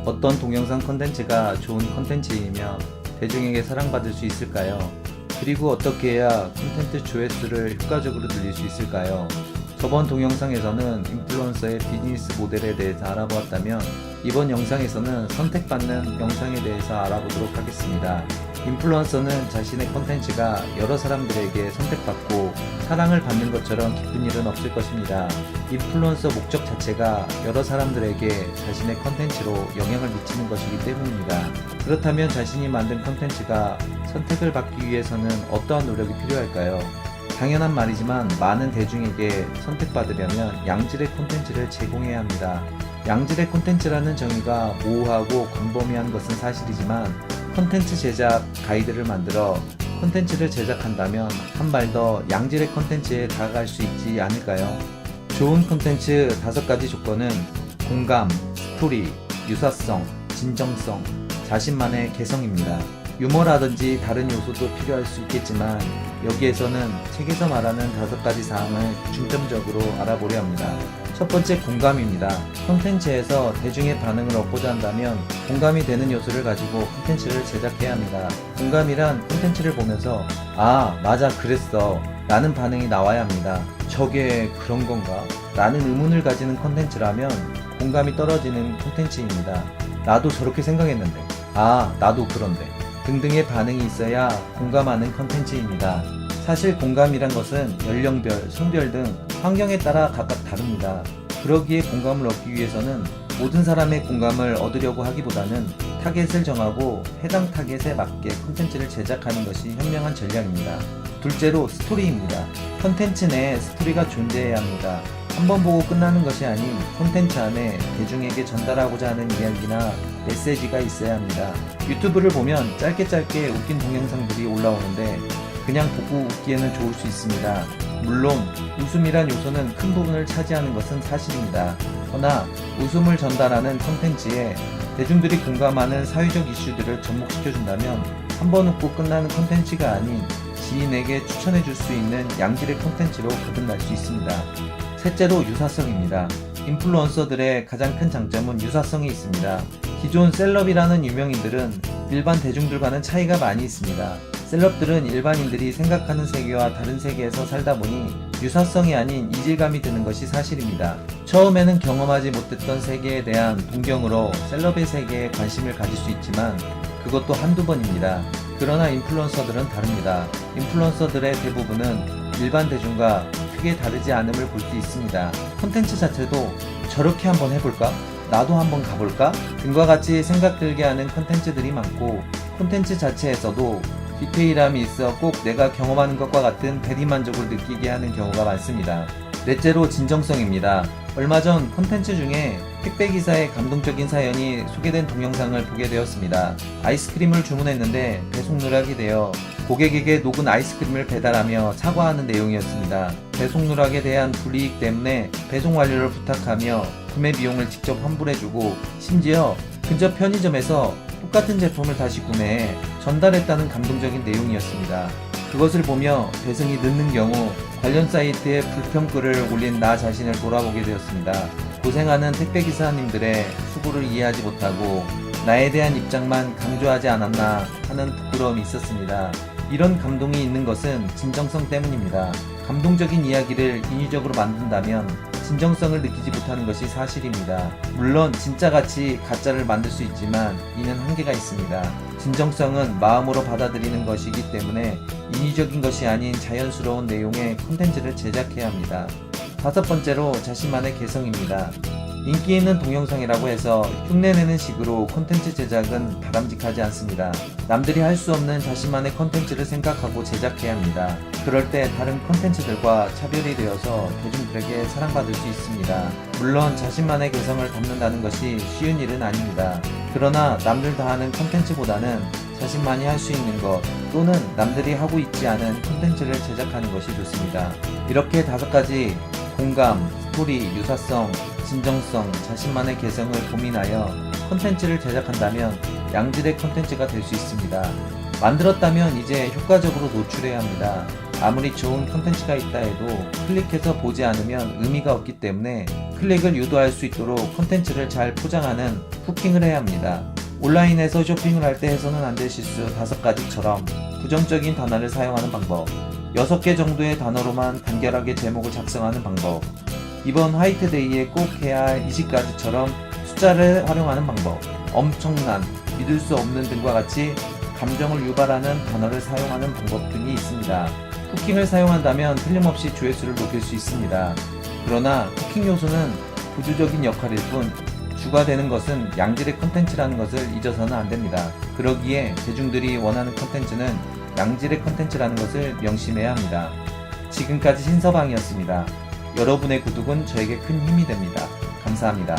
어떤 동영상 콘텐츠가 좋은 콘텐츠이며 대중에게 사랑받을 수 있을까요? 그리고 어떻게 해야 콘텐츠 조회수를 효과적으로 늘릴 수 있을까요? 저번 동영상에서는 인플루언서의 비즈니스 모델에 대해서 알아보았다면 이번 영상에서는 선택받는 영상에 대해서 알아보도록 하겠습니다. 인플루언서는 자신의 콘텐츠가 여러 사람들에게 선택받고 사랑을 받는 것처럼 기쁜 일은 없을 것입니다. 인플루언서 목적 자체가 여러 사람들에게 자신의 콘텐츠로 영향을 미치는 것이기 때문입니다. 그렇다면 자신이 만든 콘텐츠가 선택을 받기 위해서는 어떠한 노력이 필요할까요? 당연한 말이지만 많은 대중에게 선택받으려면 양질의 콘텐츠를 제공해야 합니다. 양질의 콘텐츠라는 정의가 모호하고 광범위한 것은 사실이지만 콘텐츠 제작 가이드를 만들어 콘텐츠를 제작한다면 한 발 더 양질의 콘텐츠에 다가갈 수 있지 않을까요? 좋은 콘텐츠 5가지 조건은 공감, 스토리, 유사성, 진정성, 자신만의 개성입니다. 유머라든지 다른 요소도 필요할 수 있겠지만 여기에서는 책에서 말하는 5가지 사항을 중점적으로 알아보려 합니다. 첫 번째, 공감입니다. 콘텐츠에서 대중의 반응을 얻고자 한다면 공감이 되는 요소를 가지고 콘텐츠를 제작해야 합니다. 공감이란 콘텐츠를 보면서 아, 맞아, 그랬어 라는 반응이 나와야 합니다. 저게 그런 건가? 라는 의문을 가지는 콘텐츠라면 공감이 떨어지는 콘텐츠입니다. 나도 저렇게 생각했는데, 아, 나도 그런데 등등의 반응이 있어야 공감하는 콘텐츠입니다. 사실 공감이란 것은 연령별, 성별 등 환경에 따라 각각 다릅니다. 그러기에 공감을 얻기 위해서는 모든 사람의 공감을 얻으려고 하기보다는 타겟을 정하고 해당 타겟에 맞게 콘텐츠를 제작하는 것이 현명한 전략입니다. 둘째로, 스토리입니다. 콘텐츠 내에 스토리가 존재해야 합니다. 한번 보고 끝나는 것이 아닌 콘텐츠 안에 대중에게 전달하고자 하는 이야기나 메시지가 있어야 합니다. 유튜브를 보면 짧게 웃긴 동영상들이 올라오는데 그냥 보고 웃기에는 좋을 수 있습니다. 물론 웃음이란 요소는 큰 부분을 차지하는 것은 사실입니다. 그러나 웃음을 전달하는 콘텐츠에 대중들이 공감하는 사회적 이슈들을 접목시켜준다면 한번 웃고 끝나는 콘텐츠가 아닌 지인에게 추천해줄 수 있는 양질의 콘텐츠로 거듭날 수 있습니다. 셋째로, 유사성입니다. 인플루언서들의 가장 큰 장점은 유사성이 있습니다. 기존 셀럽이라는 유명인들은 일반 대중들과는 차이가 많이 있습니다. 셀럽들은 일반인들이 생각하는 세계와 다른 세계에서 살다 보니 유사성이 아닌 이질감이 드는 것이 사실입니다. 처음에는 경험하지 못했던 세계에 대한 동경으로 셀럽의 세계에 관심을 가질 수 있지만 그것도 한두 번입니다. 그러나 인플루언서들은 다릅니다. 인플루언서들의 대부분은 일반 대중과 크게 다르지 않음을 볼 수 있습니다. 콘텐츠 자체도 저렇게 한번 해볼까? 나도 한번 가볼까? 등과 같이 생각 들게 하는 콘텐츠들이 많고 콘텐츠 자체에서도 디테일함이 있어 꼭 내가 경험하는 것과 같은 대리만족을 느끼게 하는 경우가 많습니다. 넷째로, 진정성입니다. 얼마 전 콘텐츠 중에 택배기사의 감동적인 사연이 소개된 동영상을 보게 되었습니다. 아이스크림을 주문했는데 배송 누락이 되어 고객에게 녹은 아이스크림을 배달하며 사과하는 내용이었습니다. 배송 누락에 대한 불이익 때문에 배송 완료를 부탁하며 구매 비용을 직접 환불해주고 심지어 근처 편의점에서 똑같은 제품을 다시 구매해 전달했다는 감동적인 내용이었습니다. 그것을 보며 배송이 늦는 경우 관련 사이트에 불평글을 올린 나 자신을 돌아보게 되었습니다. 고생하는 택배기사님들의 수고를 이해하지 못하고 나에 대한 입장만 강조하지 않았나 하는 부끄러움이 있었습니다. 이런 감동이 있는 것은 진정성 때문입니다. 감동적인 이야기를 인위적으로 만든다면 진정성을 느끼지 못하는 것이 사실입니다. 물론 진짜같이 가짜를 만들 수 있지만 이는 한계가 있습니다. 진정성은 마음으로 받아들이는 것이기 때문에 인위적인 것이 아닌 자연스러운 내용의 콘텐츠를 제작해야 합니다. 5번째로, 자신만의 개성입니다. 인기 있는 동영상이라고 해서 흉내내는 식으로 콘텐츠 제작은 바람직하지 않습니다. 남들이 할 수 없는 자신만의 콘텐츠를 생각하고 제작해야 합니다. 그럴 때 다른 콘텐츠들과 차별이 되어서 대중들에게 사랑받을 수 있습니다. 물론 자신만의 개성을 담는다는 것이 쉬운 일은 아닙니다. 그러나 남들 다 하는 콘텐츠보다는 자신만이 할 수 있는 것 또는 남들이 하고 있지 않은 콘텐츠를 제작하는 것이 좋습니다. 이렇게 5가지 공감, 스토리, 유사성, 진정성, 자신만의 개성을 고민하여 콘텐츠를 제작한다면 양질의 콘텐츠가 될 수 있습니다. 만들었다면 이제 효과적으로 노출해야 합니다. 아무리 좋은 콘텐츠가 있다 해도 클릭해서 보지 않으면 의미가 없기 때문에 클릭을 유도할 수 있도록 콘텐츠를 잘 포장하는 후킹을 해야 합니다. 온라인에서 쇼핑을 할 때 해서는 안 될 실수 5가지처럼 부정적인 단어를 사용하는 방법, 6개 정도의 단어로만 간결하게 제목을 작성하는 방법, 이번 화이트데이에 꼭 해야 할 20가지처럼 숫자를 활용하는 방법, 엄청난, 믿을 수 없는 등과 같이 감정을 유발하는 단어를 사용하는 방법 등이 있습니다. 후킹을 사용한다면 틀림없이 조회수를 높일 수 있습니다. 그러나 후킹 요소는 부수적인 역할일 뿐 주가 되는 것은 양질의 콘텐츠라는 것을 잊어서는 안 됩니다. 그러기에 대중들이 원하는 콘텐츠는 양질의 콘텐츠라는 것을 명심해야 합니다. 지금까지 신서방이었습니다. 여러분의 구독은 저에게 큰 힘이 됩니다. 감사합니다.